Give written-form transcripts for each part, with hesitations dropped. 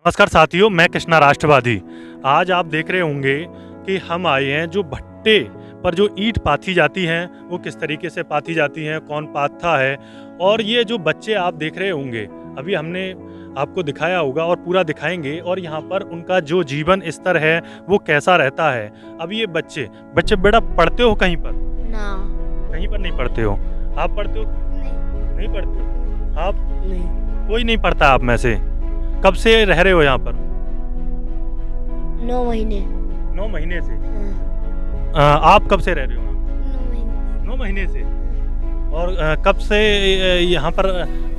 नमस्कार साथियों, मैं कृष्णा राष्ट्रवादी। आज आप देख रहे होंगे कि हम आए हैं जो भट्टे पर जो ईंट पाथी जाती हैं वो किस तरीके से पाथी जाती हैं, कौन पाथता है। और ये जो बच्चे आप देख रहे होंगे, अभी हमने आपको दिखाया होगा और पूरा दिखाएंगे, और यहाँ पर उनका जो जीवन स्तर है वो कैसा रहता है। अब ये बच्चे बेटा पढ़ते हो कहीं पर? ना। कहीं पर नहीं पढ़ते हो। आप पढ़ते हो? नहीं पढ़ते हो आप? नहीं। कोई नहीं पढ़ता आप में से? कब से रह रहे हो यहाँ पर? 9 महीने। 9 महीने से। हाँ। आप कब से रह रहे हो? 9 महीने। 9 महीने से। और कब से यहाँ पर,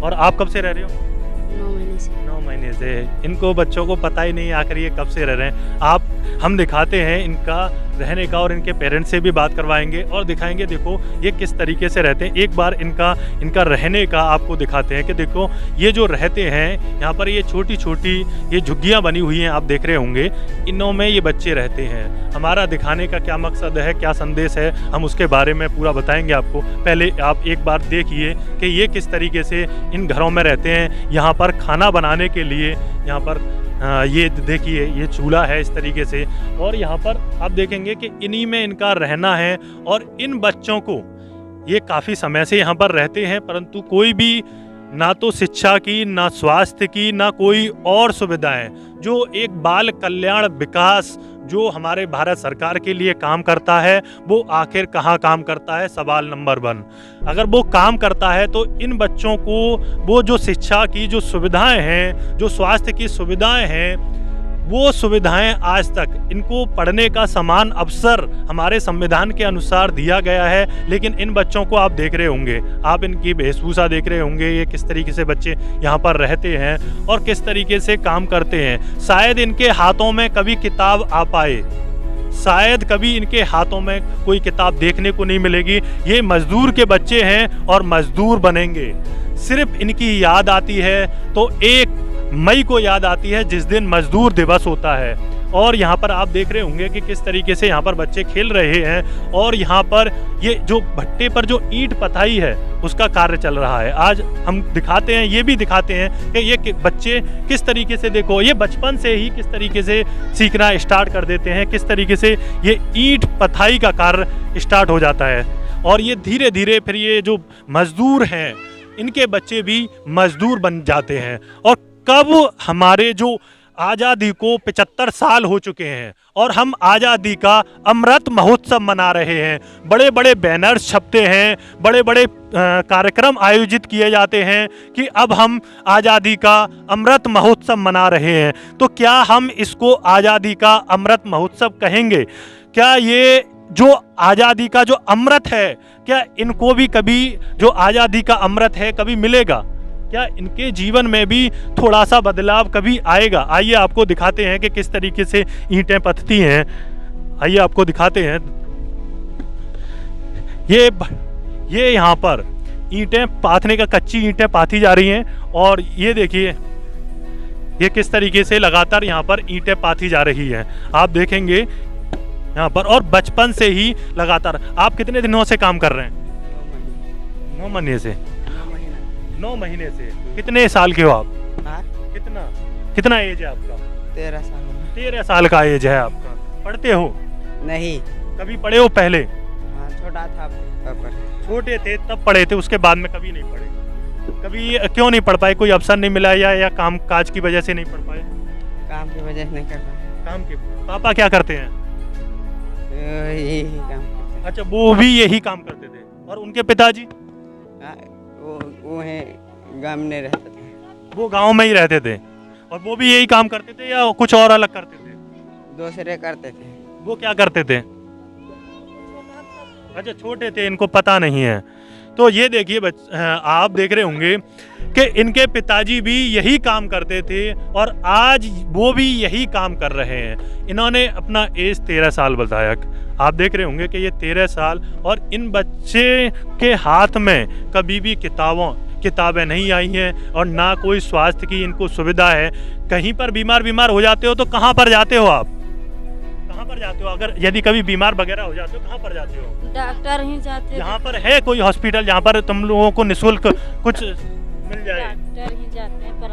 और आप कब से रह रहे हो? 9 महीने से। 9 महीने से। इनको बच्चों को पता ही नहीं आखिर ये कब से रह रहे हैं। हम दिखाते हैं इनका रहने का, और इनके पेरेंट्स से भी बात करवाएंगे और दिखाएंगे देखो ये किस तरीके से रहते हैं। एक बार इनका रहने का आपको दिखाते हैं कि देखो ये जो रहते हैं यहाँ पर, ये छोटी छोटी ये झुग्गियाँ बनी हुई हैं, आप देख रहे होंगे। इनों में ये बच्चे रहते हैं। हमारा दिखाने का क्या मकसद है, क्या संदेश है, हम उसके बारे में पूरा बताएंगे आपको। पहले आप एक बार देखिए कि ये किस तरीके से इन घरों में रहते हैं। यहाँ पर खाना बनाने के लिए यहाँ पर ये देखिए ये चूल्हा है इस तरीके से, और यहाँ पर आप देखेंगे कि इन्हीं में इनका रहना है। और इन बच्चों को ये काफ़ी समय से यहाँ पर रहते हैं, परंतु कोई भी ना तो शिक्षा की, ना स्वास्थ्य की, ना कोई और सुविधाएं। जो एक बाल कल्याण विकास जो हमारे भारत सरकार के लिए काम करता है, वो आखिर कहाँ काम करता है? सवाल नंबर 1। अगर वो काम करता है तो इन बच्चों को वो जो शिक्षा की जो सुविधाएं हैं, जो स्वास्थ्य की सुविधाएं हैं, वो सुविधाएं आज तक इनको पढ़ने का समान अवसर हमारे संविधान के अनुसार दिया गया है। लेकिन इन बच्चों को आप देख रहे होंगे, आप इनकी वेशभूषा देख रहे होंगे, ये किस तरीके से बच्चे यहाँ पर रहते हैं और किस तरीके से काम करते हैं। शायद इनके हाथों में कभी किताब आ पाए, शायद कभी इनके हाथों में कोई किताब देखने को नहीं मिलेगी। ये मजदूर के बच्चे हैं और मजदूर बनेंगे। सिर्फ इनकी याद आती है तो 1 मई को याद आती है, जिस दिन मजदूर दिवस होता है। और यहाँ पर आप देख रहे होंगे कि किस तरीके से यहाँ पर बच्चे खेल रहे हैं। और यहाँ पर ये जो भट्टे पर जो ईंट पथाई है उसका कार्य चल रहा है। आज हम दिखाते हैं, ये भी दिखाते हैं कि ये बच्चे किस तरीके से, देखो ये बचपन से ही किस तरीके से सीखना स्टार्ट कर देते हैं, किस तरीके से ये ईंट पथाई का कार्य स्टार्ट हो जाता है। और ये धीरे धीरे फिर ये जो मजदूर हैं, इनके बच्चे भी मजदूर बन जाते हैं। और कब हमारे जो आज़ादी को 75 साल हो चुके हैं और हम आज़ादी का अमृत महोत्सव मना रहे हैं, बड़े बड़े बैनर्स छपते हैं, बड़े बड़े कार्यक्रम आयोजित किए जाते हैं कि अब हम आज़ादी का अमृत महोत्सव मना रहे हैं, तो क्या हम इसको आज़ादी का अमृत महोत्सव कहेंगे? क्या ये जो आज़ादी का जो अमृत है, क्या इनको भी कभी जो आज़ादी का अमृत है कभी मिलेगा? क्या इनके जीवन में भी थोड़ा सा बदलाव कभी आएगा? आइए आपको दिखाते हैं कि किस तरीके से ईंटें पथती हैं। आइए आपको दिखाते हैं। ये यहाँ पर ईंटें पाथने का, कच्ची ईंटें पाथी जा रही हैं। और ये देखिए ये किस तरीके से लगातार यहाँ पर ईंटें पाथी जा रही हैं, आप देखेंगे यहाँ पर। और बचपन से ही लगातार। आप कितने दिनों से काम कर रहे हैं? 9 महीने से। 9 महीने से। कितने साल के हो आप? कितना एज है आपका? 13 साल। 13 साल का एज है आपका। पढ़ते हो? नहीं। कभी पढ़े हो पहले? हाँ, छोटा था तब पढ़े। छोटे थे तब पढ़े थे, उसके बाद में कभी नहीं पढ़े? कभी क्यों नहीं पढ़ पाए? कोई अवसर नहीं मिला या काम काज की वजह से नहीं पढ़ पाए? काम की वजह से नहीं कर पाए। काम के। पापा क्या करते हैं? यही काम करते हैं। अच्छा, वो भी यही काम करते थे। और उनके पिताजी? वो है गांव में रहते थे। वो गांव में ही रहते थे। और वो भी यही काम करते थे या कुछ और अलग करते थे? दूसरे करते थे। वो क्या करते थे? अच्छा, छोटे थे, इनको पता नहीं है। तो ये देखिए आप देख रहे होंगे कि इनके पिताजी भी यही काम करते थे और आज वो भी यही काम कर रहे हैं। इन्होंने अपना एज 13 साल बताया। आप देख रहे होंगे कि ये 13 साल, और इन बच्चे के हाथ में कभी भी किताबें नहीं आई हैं और ना कोई स्वास्थ्य की इनको सुविधा है। कहीं पर बीमार हो जाते हो तो कहाँ पर जाते हो आप? कहाँ पर जाते हो? अगर यदि कभी बीमार वगैरह हो जाते हो कहाँ पर जाते हो? डॉक्टर ही जाते। यहाँ पर है कोई हॉस्पिटल जहाँ पर तुम लोगों को निःशुल्क कुछ मिल जाए? डॉक्टर ही जाते हैं पर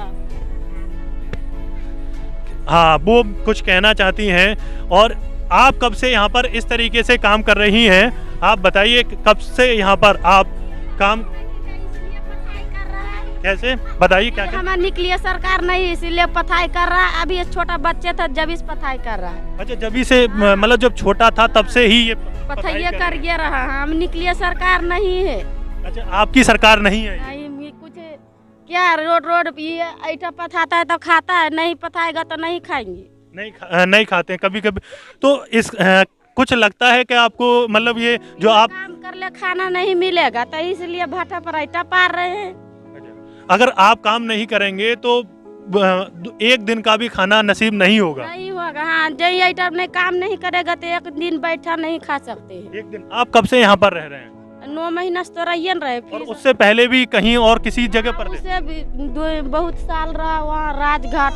हाँ, वो कुछ कहना चाहती हैं। और आप कब से यहाँ पर इस तरीके से काम कर रही हैं? आप बताइए कब से यहाँ पर आप काम कैसे, बताइए क्या क्या? हमारे निकली सरकार नहीं, इसीलिए पढ़ाई कर रहा है। अभी ये छोटा बच्चे था जब इस पढ़ाई कर रहा है। अच्छा, जब से मतलब जब छोटा था तब से ही ये पढ़ाई कर ये रहा। हम निकली सरकार नहीं है। अच्छा, आपकी सरकार नहीं है? नहीं, ये कुछ क्या रोड ये ऐठा पथाता है तो खाता है, नहीं पथाएगा तो नहीं खाएंगे। नहीं खाते हैं कभी कभी। तो इस कुछ लगता है कि आपको मतलब ये जो आप काम कर ले खाना नहीं मिलेगा, तो इसलिए भाटा पर ऐठा पार रहे हैं। अगर आप काम नहीं करेंगे तो एक दिन का भी खाना नसीब नहीं होगा। नहीं होगा। हाँ, जो ऐठा में काम नहीं करेगा तो एक दिन बैठा नहीं खा सकते हैं। एक दिन। आप कब से यहाँ पर रह रहे हैं? 9 महीना से तो रहिए न रहे। और उससे पहले भी कहीं और किसी जगह पर थे? उससे भी बहुत साल रहा वहाँ राजघाट,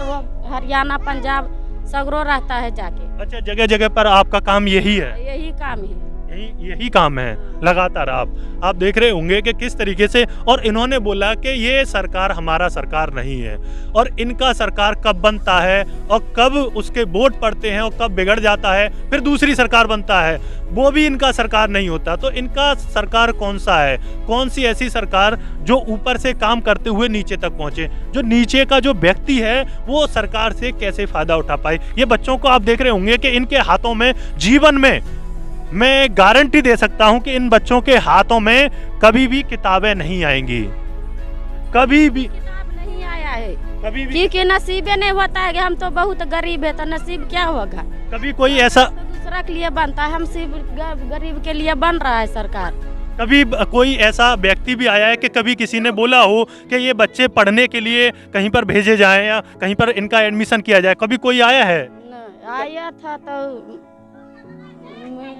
हरियाणा, पंजाब सगरो रहता है जाके। अच्छा, जगह जगह पर आपका काम यही है? यही काम है। यही काम है लगातार। आप देख रहे होंगे कि किस तरीके से। और इन्होंने बोला कि ये सरकार हमारा सरकार नहीं है, और इनका सरकार कब बनता है और कब उसके वोट पड़ते हैं और कब बिगड़ जाता है, फिर दूसरी सरकार बनता है, वो भी इनका सरकार नहीं होता। तो इनका सरकार कौन सा है? कौन सी ऐसी सरकार जो ऊपर से काम करते हुए नीचे तक पहुंचे? जो नीचे का जो व्यक्ति है वो सरकार से कैसे फायदा उठा पाए? ये बच्चों को आप देख रहे होंगे कि इनके हाथों में जीवन में मैं गारंटी दे सकता हूं कि इन बच्चों के हाथों में कभी भी किताबें नहीं आएंगी, कभी भी किताब नहीं आया है कभी भी। क्योंकि नसीबे नहीं होता है कि हम तो बहुत गरीब है, तो नसीब क्या होगा? कभी कोई ऐसा तो दूसरा के लिए बनता है, हम सिर्फ गरीब के लिए बन रहा है सरकार। कभी कोई ऐसा व्यक्ति भी आया है कि कभी किसी ने बोला हो कि ये बच्चे पढ़ने के लिए कहीं पर भेजे जाएं या कहीं पर इनका एडमिशन किया जाए? कभी कोई आया है? आया था तो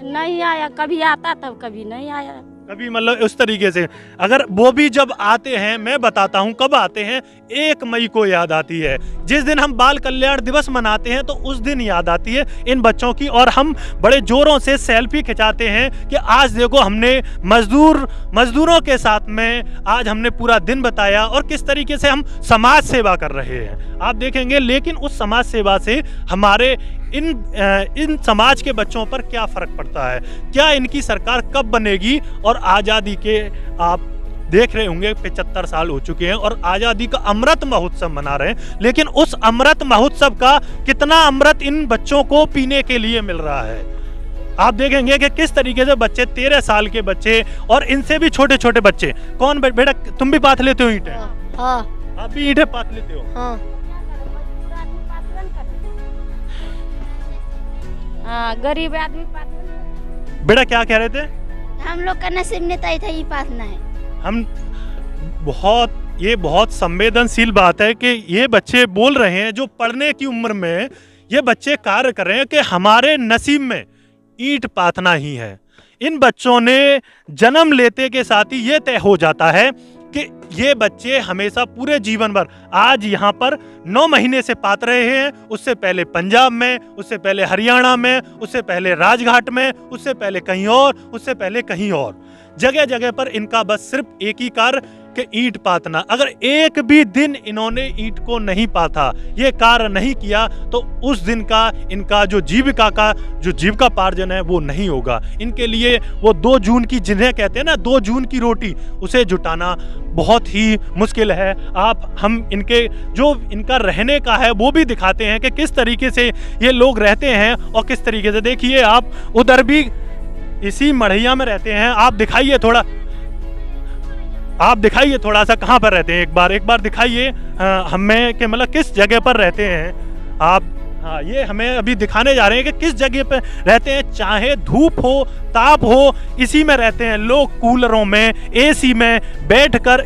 नहीं आया, कभी आता तब कभी नहीं आया। कभी मतलब उस तरीके से। अगर वो भी जब आते हैं, मैं बताता हूँ कब आते हैं। 1 मई को याद आती है, जिस दिन हम बाल कल्याण दिवस मनाते हैं, तो उस दिन याद आती है इन बच्चों की। और हम बड़े जोरों से सेल्फी खिंचाते हैं कि आज देखो हमने मजदूरों के साथ में आज हमने पूरा दिन बताया और किस तरीके से हम समाज सेवा कर रहे हैं, आप देखेंगे। लेकिन उस समाज सेवा से हमारे इन समाज के बच्चों पर क्या फर्क पड़ता है? क्या इनकी सरकार कब बनेगी? और आज़ादी के आप देख रहे होंगे 75 साल हो चुके हैं और आज़ादी का अमृत महोत्सव मना रहे हैं। लेकिन उस अमृत महोत्सव का कितना अमृत इन बच्चों को पीने के लिए मिल रहा है? आप देखेंगे कि किस तरीके से बच्चे, 13 साल के बच्चे और इनसे भी छोटे छोटे बच्चे। कौन बेटा, तुम भी पाथ लेते हो ईंटें? हाँ। आप भी ईंटें पाथ लेते हो? हाँ। हाँ, गरीब आदमी पास। बेटा क्या कह रहे थे? हम लोग का नसीब नहीं था ये पासना है। हम ये बहुत संवेदनशील बात है कि ये बच्चे बोल रहे हैं जो पढ़ने की उम्र में ये बच्चे कार्य कर रहे हैं कि हमारे नसीब में ईंट पाथना ही है। इन बच्चों ने जन्म लेते के साथ ही ये तय हो जाता है कि ये बच्चे हमेशा पूरे जीवन भर, आज यहाँ पर 9 महीने से पात रहे हैं, उससे पहले पंजाब में, उससे पहले हरियाणा में, उससे पहले राजघाट में, उससे पहले कहीं और, उससे पहले कहीं और। जगह जगह पर इनका बस सिर्फ एक ही कार्य कि ईंट पातना। अगर एक भी दिन इन्होंने ईंट को नहीं पाथा, ये कार्य नहीं किया, तो उस दिन का इनका जो जीविकापार्जन है वो नहीं होगा। इनके लिए वो 2 जून की, जिन्हें कहते हैं ना 2 जून की रोटी, उसे जुटाना बहुत ही मुश्किल है। हम इनका रहने का है वो भी दिखाते हैं कि किस तरीके से ये लोग रहते हैं और किस तरीके से। देखिए आप उधर भी इसी मढ़ैया में रहते हैं। आप दिखाइए थोड़ा सा कहाँ पर रहते हैं, एक बार दिखाइए हमें कि मतलब किस जगह पर रहते हैं आप। हाँ, ये हमें अभी दिखाने जा रहे हैं कि किस जगह पर रहते हैं। चाहे धूप हो, ताप हो, इसी में रहते हैं लोग, कूलरों में, एसी में बैठकर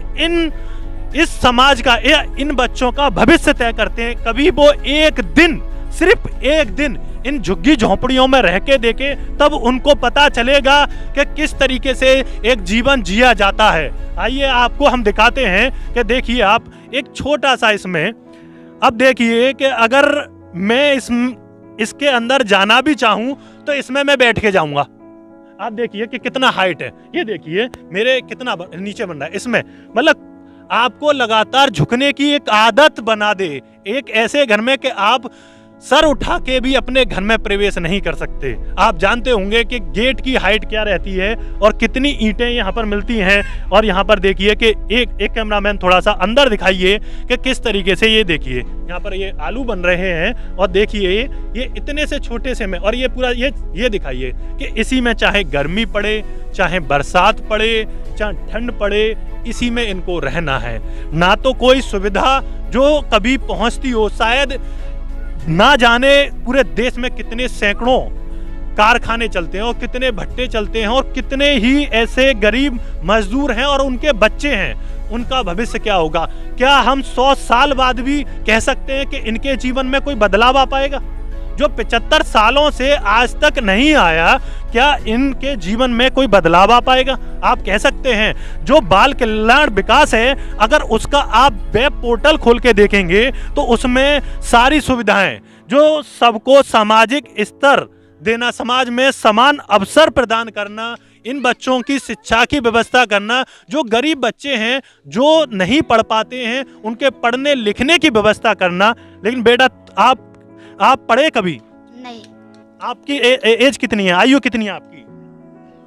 इस समाज का, इन बच्चों का भविष्य तय करते हैं। कभी वो एक दिन, सिर्फ एक दिन इन झुग्गी झोंपड़ियों में रह के देखे, तब उनको पता चलेगा कि किस तरीके से एक जीवन जिया जाता है। आइए आपको हम दिखाते हैं कि देखिए आप एक छोटा सा इसमें, अब देखिए कि अगर मैं इसके अंदर जाना भी चाहूं तो इसमें मैं बैठ के जाऊंगा। आप देखिए कि कितना हाइट है, ये देखिए मेरे कितना नीचे बन रहा है इसमें। मतलब आपको लगातार झुकने की एक आदत बना दे, एक ऐसे घर में कि आप सर उठा के भी अपने घर में प्रवेश नहीं कर सकते। आप जानते होंगे कि गेट की हाइट क्या रहती है और कितनी ईंटें यहाँ पर मिलती हैं। और यहाँ पर देखिए कि एक कैमरामैन थोड़ा सा अंदर दिखाइए कि किस तरीके से, ये देखिए यहाँ पर ये आलू बन रहे हैं और देखिए ये इतने से छोटे से में, और ये पूरा ये दिखाइए कि इसी में चाहे गर्मी पड़े, चाहे बरसात पड़े, चाहे ठंड पड़े, इसी में इनको रहना है। ना तो कोई सुविधा जो कभी पहुंचती हो, शायद ना जाने पूरे देश में कितने सैकड़ों कारखाने चलते हैं और कितने भट्टे चलते हैं और कितने ही ऐसे गरीब मजदूर हैं और उनके बच्चे हैं, उनका भविष्य क्या होगा? क्या हम 100 साल बाद भी कह सकते हैं कि इनके जीवन में कोई बदलाव आ पाएगा? जो 75 सालों से आज तक नहीं आया, क्या इनके जीवन में कोई बदलाव आ पाएगा? आप कह सकते हैं जो बाल कल्याण विकास है, अगर उसका आप वेब पोर्टल खोल के देखेंगे तो उसमें सारी सुविधाएं जो सबको सामाजिक स्तर देना, समाज में समान अवसर प्रदान करना, इन बच्चों की शिक्षा की व्यवस्था करना, जो गरीब बच्चे हैं जो नहीं पढ़ पाते हैं उनके पढ़ने लिखने की व्यवस्था करना। लेकिन बेटा आप पढ़े कभी? नहीं। आपकी एज कितनी है, आयु कितनी है आपकी?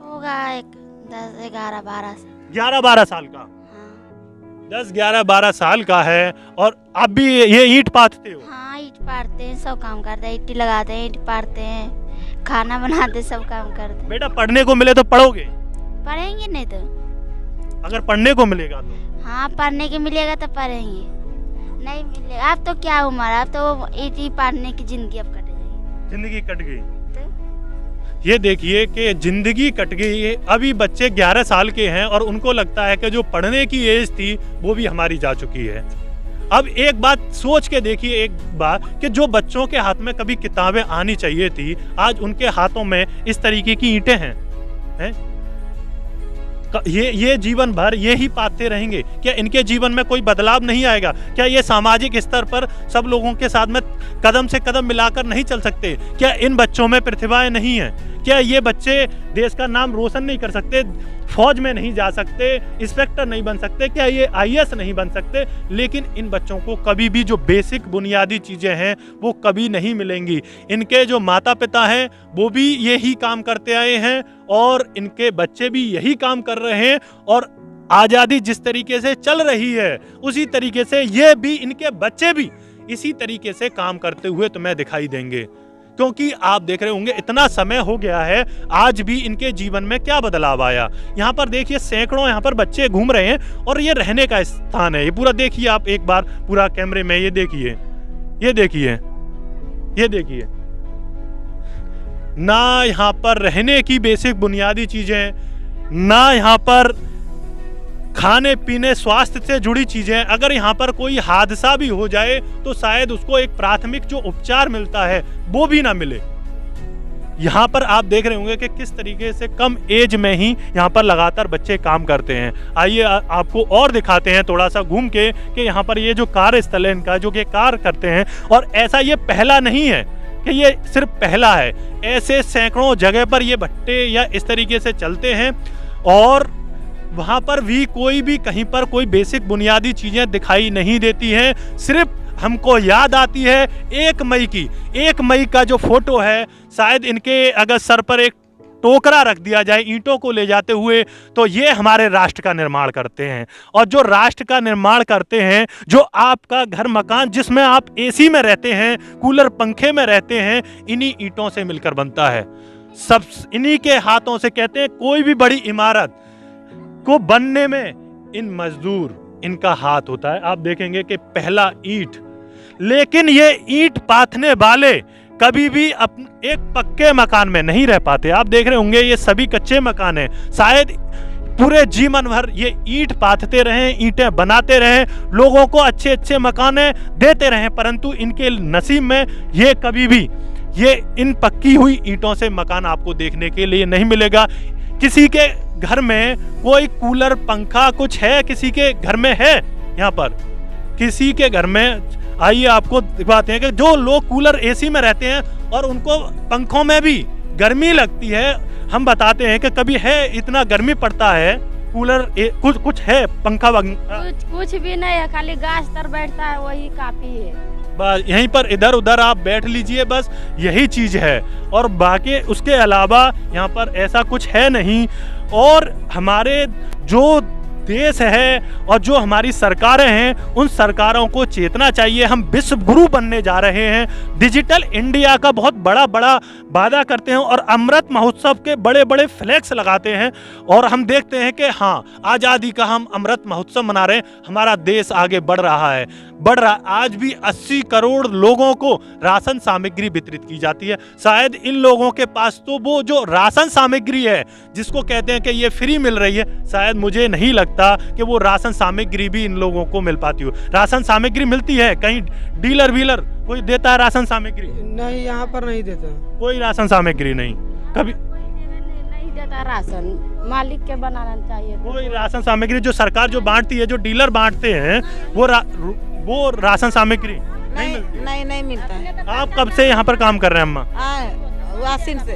होगा एक 10, 11, 12 साल। 11-12 साल का? हाँ। 10, 11, 12 साल का है और आप भी ये ईंट पाथते हो? हाँ, ईंट पाड़ते हैं, सब काम करते हैं, ईंट लगाते हैं, ईंट पाड़ते हैं, खाना बनाते, सब काम करते हैं। बेटा पढ़ने को मिले तो पढ़ोगे? पढ़ेंगे नहीं तो? अगर पढ़ने को मिलेगा तो? हाँ, पढ़ने के मिलेगा तो पढ़ेंगे, नहीं मिलेगा अब तो क्या उम्र, अब तो ईंट ही पाड़ने की जिंदगी अब कट गई। जिंदगी कट गई तो? ये देखिए कि जिंदगी कट गई है। अभी बच्चे 11 साल के हैं और उनको लगता है कि जो पढ़ने की एज थी वो भी हमारी जा चुकी है। अब एक बात सोच के देखिए, एक बात कि जो बच्चों के हाथ में कभी किताबें आनी चाहिए थी, आज उनके हाथों में इस तरीके की ईंटें हैं। ये जीवन भर ये ही पाते रहेंगे? क्या इनके जीवन में कोई बदलाव नहीं आएगा? क्या ये सामाजिक स्तर पर सब लोगों के साथ में कदम से कदम मिलाकर नहीं चल सकते? क्या इन बच्चों में प्रतिभाएं नहीं हैं? क्या ये बच्चे देश का नाम रोशन नहीं कर सकते, फौज में नहीं जा सकते, इंस्पेक्टर नहीं बन सकते, क्या ये IAS नहीं बन सकते? लेकिन इन बच्चों को कभी भी जो बेसिक बुनियादी चीज़ें हैं वो कभी नहीं मिलेंगी। इनके जो माता पिता हैं वो भी यही काम करते आए हैं और इनके बच्चे भी यही काम कर रहे हैं, और आज़ादी जिस तरीके से चल रही है उसी तरीके से ये भी, इनके बच्चे भी इसी तरीके से काम करते हुए तुम्हें दिखाई देंगे। क्योंकि आप देख रहे होंगे इतना समय हो गया है, आज भी इनके जीवन में क्या बदलाव आया। यहाँ पर देखिए सैकड़ों यहाँ पर बच्चे घूम रहे हैं और ये रहने का स्थान है। ये पूरा देखिए आप एक बार पूरा कैमरे में, ये देखिए, ये देखिए, ये देखिए। ना यहाँ पर रहने की बेसिक बुनियादी चीजें, ना यहाँ पर खाने पीने स्वास्थ्य से जुड़ी चीजें। अगर यहाँ पर कोई हादसा भी हो जाए तो शायद उसको एक प्राथमिक जो उपचार मिलता है वो भी ना मिले। यहाँ पर आप देख रहे होंगे कि किस तरीके से कम एज में ही यहाँ पर लगातार बच्चे काम करते हैं। आइए आपको और दिखाते हैं थोड़ा सा घूम के कि यहाँ पर ये जो कार्यस्थल है इनका, जो कि कार्य करते हैं, और ऐसा ये पहला नहीं है कि ये सिर्फ पहला है, ऐसे सैकड़ों जगह पर ये भट्टे या इस तरीके से चलते हैं और वहाँ पर भी कोई भी कहीं पर कोई बेसिक बुनियादी चीज़ें दिखाई नहीं देती हैं। सिर्फ हमको याद आती है 1 मई की, 1 मई का जो फोटो है, शायद इनके अगर सर पर एक टोकरा रख दिया जाए ईंटों को ले जाते हुए, तो ये हमारे राष्ट्र का निर्माण करते हैं। और जो राष्ट्र का निर्माण करते हैं, जो आपका घर मकान जिसमें आप AC में रहते हैं, कूलर पंखे में रहते हैं, इन्हीं ईंटों से मिलकर बनता है। सब इन्हीं के हाथों से, कहते हैं कोई भी बड़ी इमारत को बनने में इन मजदूर, इनका हाथ होता है। आप देखेंगे कि पहला ईंट, लेकिन ये ईंट पाथने वाले कभी भी एक पक्के मकान में नहीं रह पाते। आप देख रहे होंगे ये सभी कच्चे मकान हैं। शायद पूरे जीवन भर ये ईंट पाथते रहें, ईंटें बनाते रहें, लोगों को अच्छे अच्छे मकान देते रहें, परंतु इनके नसीब में ये कभी भी ये इन पक्की हुई ईंटों से मकान आपको देखने के लिए नहीं मिलेगा। किसी के घर में कोई कूलर पंखा कुछ है, किसी के घर में है, यहाँ पर किसी के घर में, आइए आपको दिखाते हैं कि जो लोग कूलर AC में रहते हैं और उनको पंखों में भी गर्मी लगती है, हम बताते हैं कि कभी है इतना गर्मी पड़ता है, कूलर कुछ है पंखा कुछ भी नहीं है, खाली गाछ तर बैठता है, वही काफी है। बस यहीं पर इधर उधर आप बैठ लीजिए, बस यही चीज़ है और बाकी उसके अलावा यहाँ पर ऐसा कुछ है नहीं। और हमारे जो देश है और जो हमारी सरकारें हैं उन सरकारों को चेतना चाहिए। हम विश्व गुरु बनने जा रहे हैं, डिजिटल इंडिया का बहुत बड़ा बड़ा वादा करते हैं और अमृत महोत्सव के बड़े बड़े फ्लैक्स लगाते हैं और हम देखते हैं कि हाँ, आज़ादी का हम अमृत महोत्सव मना रहे हैं, हमारा देश आगे बढ़ रहा है। आज भी 80 करोड़ लोगों को राशन सामग्री वितरित की जाती है। शायद इन लोगों के पास तो वो जो राशन सामग्री है जिसको कहते हैं कि ये फ्री मिल रही है, शायद मुझे नहीं लगता कि वो राशन सामग्री भी इन लोगों को मिल पाती हो। राशन सामग्री मिलती है कहीं, डीलर व्हीलर कोई देता है राशन सामग्री? नहीं, यहाँ पर नहीं देता कोई राशन सामग्री नहीं, कभी नहीं देता राशन, मालिक के बनाना चाहिए। कोई राशन सामग्री जो सरकार जो बांटती है, जो डीलर बांटते हैं, वो राशन सामग्री नहीं मिलती। नहीं मिलता है। आप कब से यहाँ पर काम कर रहे हैं अम्मा? आसीन से,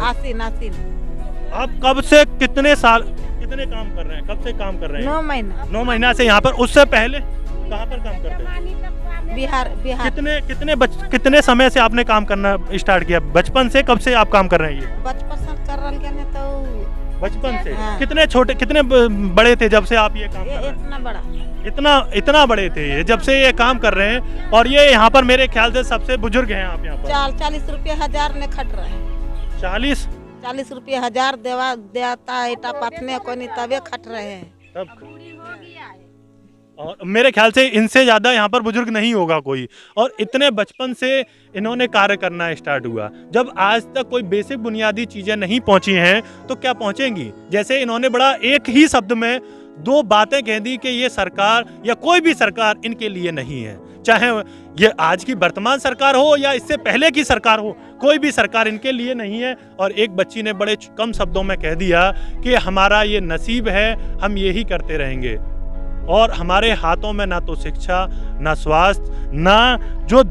आसीन। आप कब से कितने काम कर रहे हैं? कब से काम कर रहे हैं? 9 महीना। 9 महीना से यहाँ पर। उससे पहले कहाँ पर काम करते हैं? बिहार। कितने समय से आपने काम करना स्टार्ट किया? बचपन से? कब से आप काम कर रहे हैं? ये बचपन से कर रहे हैं तो बचपन से। हाँ। कितने बड़े थे जब से आप ये काम कर रहे हैं? इतना बड़ा, इतना बड़े थे ये जब से ये काम कर रहे हैं। और ये यहाँ पर मेरे ख्याल से सबसे बुजुर्ग हैं आप यहाँ पर। 40 रुपये 1000 ने खट रहे हैं। 40 रुपये 1000 देता इटा पथने को नहीं, तबे खट रहे हैं। तब और मेरे ख्याल से इनसे ज़्यादा यहाँ पर बुजुर्ग नहीं होगा कोई। और इतने बचपन से इन्होंने कार्य करना स्टार्ट हुआ। जब आज तक कोई बेसिक बुनियादी चीज़ें नहीं पहुँची हैं तो क्या पहुँचेंगी? जैसे इन्होंने बड़ा एक ही शब्द में 2 बातें कह दी कि ये सरकार या कोई भी सरकार इनके लिए नहीं है। चाहे ये आज की वर्तमान सरकार हो या इससे पहले की सरकार हो, कोई भी सरकार इनके लिए नहीं है। और एक बच्ची ने बड़े कम शब्दों में कह दिया कि हमारा ये नसीब है, हम यही करते रहेंगे। और हमारे हाथों में ना तो शिक्षा, ना स्वास्थ्य, ना जो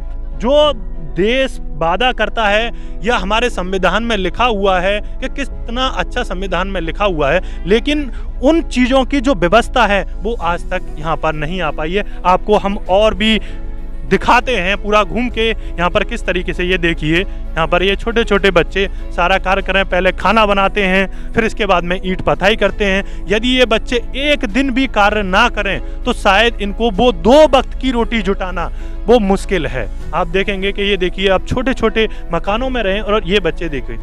देश वादा करता है या हमारे संविधान में लिखा हुआ है कि कितना अच्छा संविधान में लिखा हुआ है, लेकिन उन चीज़ों की जो व्यवस्था है वो आज तक यहाँ पर नहीं आ पाई है। आपको हम और भी दिखाते हैं पूरा घूम के यहाँ पर किस तरीके से। ये देखिए यहाँ पर ये छोटे छोटे बच्चे सारा कार्य कर रहे हैं। पहले खाना बनाते हैं, फिर इसके बाद में ईंट पथाई करते हैं। यदि ये बच्चे एक दिन भी कार्य ना करें तो शायद इनको वो 2 वक्त की रोटी जुटाना वो मुश्किल है। आप देखेंगे कि ये देखिए आप छोटे छोटे मकानों में रहें और ये बच्चे देखिए,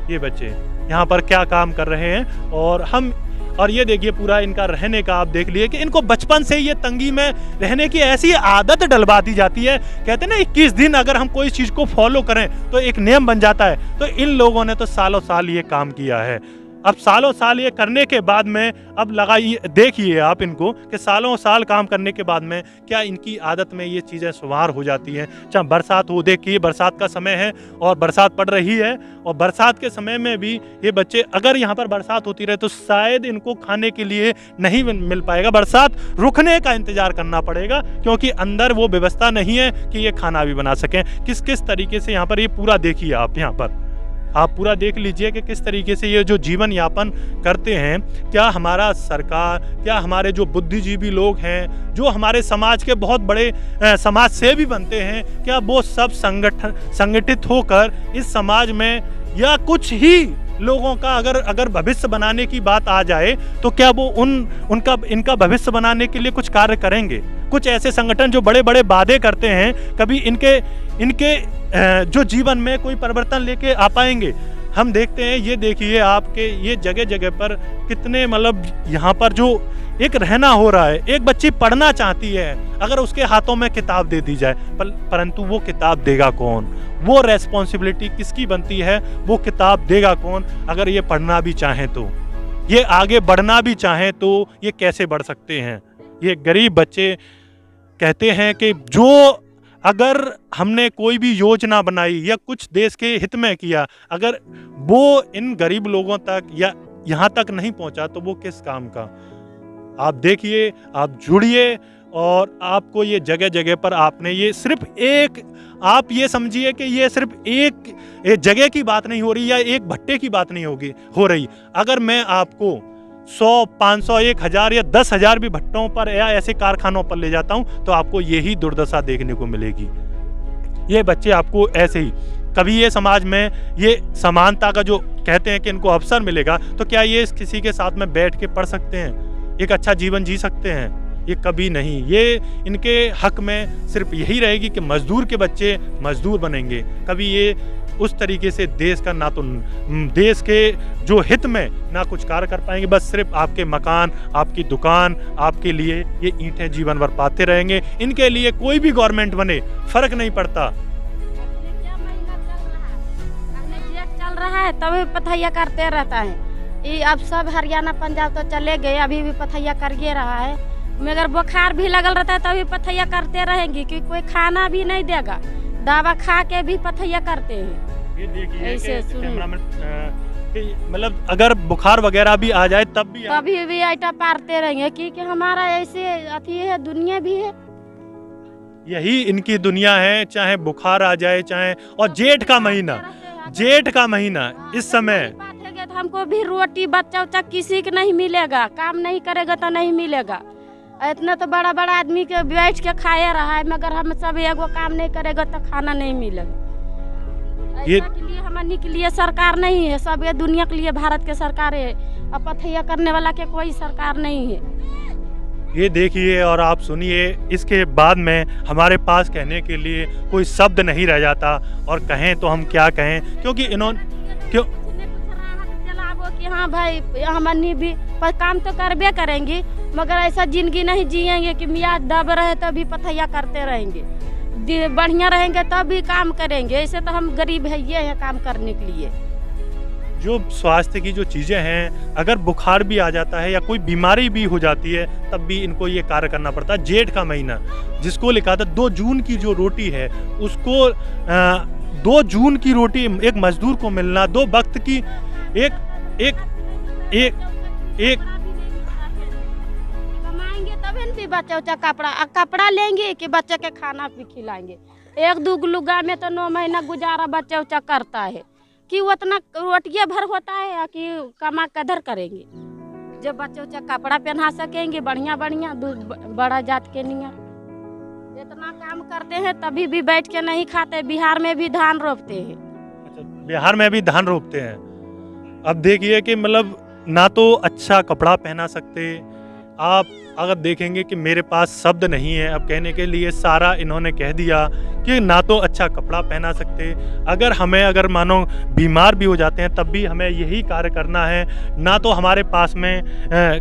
ये बच्चे यहाँ पर क्या काम कर रहे हैं। और ये देखिए पूरा इनका रहने का आप देख लिए कि इनको बचपन से ये तंगी में रहने की ऐसी आदत डलवा दी जाती है। कहते हैं ना 21 दिन अगर हम कोई चीज़ को फॉलो करें तो एक नियम बन जाता है। तो इन लोगों ने तो सालों साल ये काम किया है। अब सालों साल ये करने के बाद में अब लगाइए, देखिए आप इनको कि सालों साल काम करने के बाद में क्या इनकी आदत में ये चीज़ें शुमार हो जाती हैं। चाहे बरसात हो, देखिए बरसात का समय है और बरसात पड़ रही है और बरसात के समय में भी ये बच्चे, अगर यहाँ पर बरसात होती रहे तो शायद इनको खाने के लिए नहीं मिल पाएगा। बरसात रुकने का इंतजार करना पड़ेगा क्योंकि अंदर वो व्यवस्था नहीं है कि ये खाना भी बना सकें। किस तरीके से यहाँ पर ये पूरा देखिए आप, यहाँ पर आप पूरा देख लीजिए कि किस तरीके से ये जो जीवन यापन करते हैं। क्या हमारा सरकार, क्या हमारे जो बुद्धिजीवी लोग हैं, जो हमारे समाज के बहुत बड़े समाज सेवी बनते हैं, क्या वो सब संगठित होकर इस समाज में या कुछ ही लोगों का अगर भविष्य बनाने की बात आ जाए तो क्या वो इनका भविष्य बनाने के लिए कुछ कार्य करेंगे? कुछ ऐसे संगठन जो बड़े बड़े वादे करते हैं, कभी इनके जो जीवन में कोई परिवर्तन लेके आ पाएंगे? हम देखते हैं, ये देखिए आपके ये जगह जगह पर कितने मतलब यहाँ पर जो एक रहना हो रहा है। एक बच्ची पढ़ना चाहती है, अगर उसके हाथों में किताब दे दी जाए, परंतु वो किताब देगा कौन? वो रेस्पॉन्सिबिलिटी किसकी बनती है? वो किताब देगा कौन? अगर ये पढ़ना भी चाहें तो, ये आगे बढ़ना भी चाहें तो ये कैसे बढ़ सकते हैं? ये गरीब बच्चे कहते हैं कि जो अगर हमने कोई भी योजना बनाई या कुछ देश के हित में किया, अगर वो इन गरीब लोगों तक या यहाँ तक नहीं पहुँचा तो वो किस काम का? आप देखिए, आप जुड़िए और आपको ये जगह जगह पर आपने ये सिर्फ एक, आप ये समझिए कि ये सिर्फ एक जगह की बात नहीं हो रही या एक भट्टे की बात नहीं हो रही। अगर मैं आपको 100, 500, 1000 या 10,000 भी भट्टों पर या ऐसे कारखानों पर ले जाता हूं तो आपको यही दुर्दशा देखने को मिलेगी। ये बच्चे आपको ऐसे ही, कभी ये समाज में ये समानता का जो कहते हैं कि इनको अवसर मिलेगा, तो क्या ये किसी के साथ में बैठ के पढ़ सकते हैं, एक अच्छा जीवन जी सकते हैं? ये कभी नहीं। ये इनके हक में सिर्फ यही रहेगी कि मजदूर के बच्चे मजदूर बनेंगे। कभी ये उस तरीके से देश का ना तो देश के जो हित में ना कुछ कार्य कर पाएंगे, बस सिर्फ आपके मकान, आपकी दुकान, आपके लिए ये ईंटें जीवन भर पाते रहेंगे। इनके लिए कोई भी गवर्नमेंट बने फर्क नहीं पड़ता। चल रहा है तभी पथैया करते रहता है। ये अब सब हरियाणा पंजाब तो चले गए, अभी भी पथैया करिए रहा है। मगर बुखार भी लगल रहता है तभी पथैया करते रहेंगे, क्योंकि कोई खाना भी नहीं देगा, दवा खा के भी पथैया करते हैं। ये देखिए ऐसे मतलब अगर बुखार वगैरह भी आ जाए तब भी ऐटा पारते रहेंगे, क्योंकि हमारा ऐसे अथी है, दुनिया भी है। यही इनकी दुनिया है, चाहे बुखार आ जाए चाहे। और जेठ का महीना इस समय तो हमको भी रोटी बच्चा उच्चा किसी के नहीं मिलेगा, काम नहीं करेगा तो नहीं मिलेगा। इतना तो बड़ा बड़ा आदमी के बैठ के खाया रहा है, मगर हम सब एगो काम नहीं करेगा तो खाना नहीं मिलेगा। ये के लिए हमारे के लिए सरकार नहीं है, सब ये दुनिया के लिए भारत के सरकार है। अब पथैया करने वाला के कोई सरकार नहीं है। ये देखिए और आप सुनिए, इसके बाद में हमारे पास कहने के लिए कोई शब्द नहीं रह जाता, और कहें तो हम क्या कहें, क्योंकि क्यों कि हाँ भाई हमनी भी काम तो करबे करेंगे, मगर ऐसा जिंदगी नहीं जिएंगे कि मियाँ दब रहे तो भी पथैया करते रहेंगे। बढ़िया रहेंगे तब भी काम करेंगे, ऐसे तो हम गरीब है ये है काम करने के लिए। जो स्वास्थ्य की जो चीज़ें हैं, अगर बुखार भी आ जाता है या कोई बीमारी भी हो जाती है तब भी इनको ये कार्य करना पड़ता है। जेठ का महीना जिसको लिखा था 2 जून की जो रोटी है उसको 2 जून की रोटी एक मजदूर को मिलना, 2 वक्त की एक कमाएंगे तभी भी बच्चा उच्चा कपड़ा लेंगे कि बच्चे के खाना भी खिलाएंगे। 1-2 लुगा में तो 9 महीना गुजारा बच्चा उच्चा करता है कि उतना रोटिया भर होता है या कि कमा कदर करेंगे। जब बच्चे उच्चा कपड़ा पहना सकेंगे बढ़िया बड़ा जात के नियर इतना काम करते हैं तभी भी बैठ के नहीं खाते। बिहार में भी धान रोपते हैं। अच्छा, बिहार में भी धान रोपते हैं। अब देखिए कि मतलब ना तो अच्छा कपड़ा पहना सकते आप, अगर देखेंगे कि मेरे पास शब्द नहीं है अब कहने के लिए, सारा इन्होंने कह दिया कि ना तो अच्छा कपड़ा पहना सकते, अगर मानो बीमार भी हो जाते हैं तब भी हमें यही कार्य करना है, ना तो हमारे पास में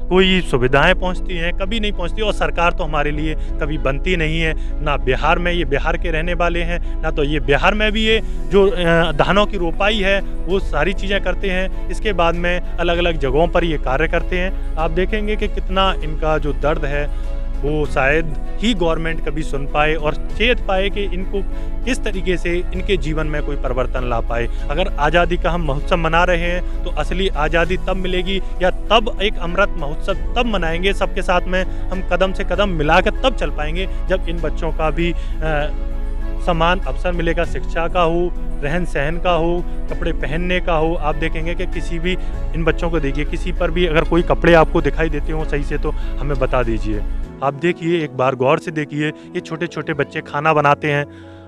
कोई सुविधाएं पहुंचती हैं, कभी नहीं पहुंचती, और सरकार तो हमारे लिए कभी बनती नहीं है। ना बिहार में, ये बिहार के रहने वाले हैं, ना तो ये बिहार में भी ये जो धानों की रोपाई है वो सारी चीज़ें करते हैं। इसके बाद में अलग अलग जगहों पर ये कार्य करते हैं। आप देखेंगे कि कितना इनका जो दर्द है वो शायद ही गवर्नमेंट कभी सुन पाए और चेत पाए कि इनको किस तरीके से इनके जीवन में कोई परिवर्तन ला पाए। अगर आज़ादी का हम महोत्सव मना रहे हैं तो असली आज़ादी तब मिलेगी या तब एक अमृत महोत्सव तब मनाएंगे, सबके साथ में हम कदम से कदम मिलाकर तब चल पाएंगे जब इन बच्चों का भी समान अवसर मिलेगा, शिक्षा का हो, रहन सहन का हो, कपड़े पहनने का हो। आप देखेंगे कि किसी भी इन बच्चों को देखिए, किसी पर भी अगर कोई कपड़े आपको दिखाई देते हो सही से तो हमें बता दीजिए। आप देखिए, एक बार गौर से देखिए, ये छोटे छोटे बच्चे खाना बनाते हैं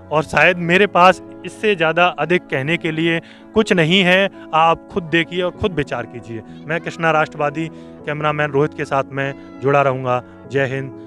और शायद मेरे पास इससे ज़्यादा अधिक कहने के लिए कुछ नहीं है। आप खुद देखिए और खुद विचार कीजिए। मैं कृष्णा राष्ट्रवादी कैमरामैन रोहित के साथ में जुड़ा रहूँगा। जय हिंद।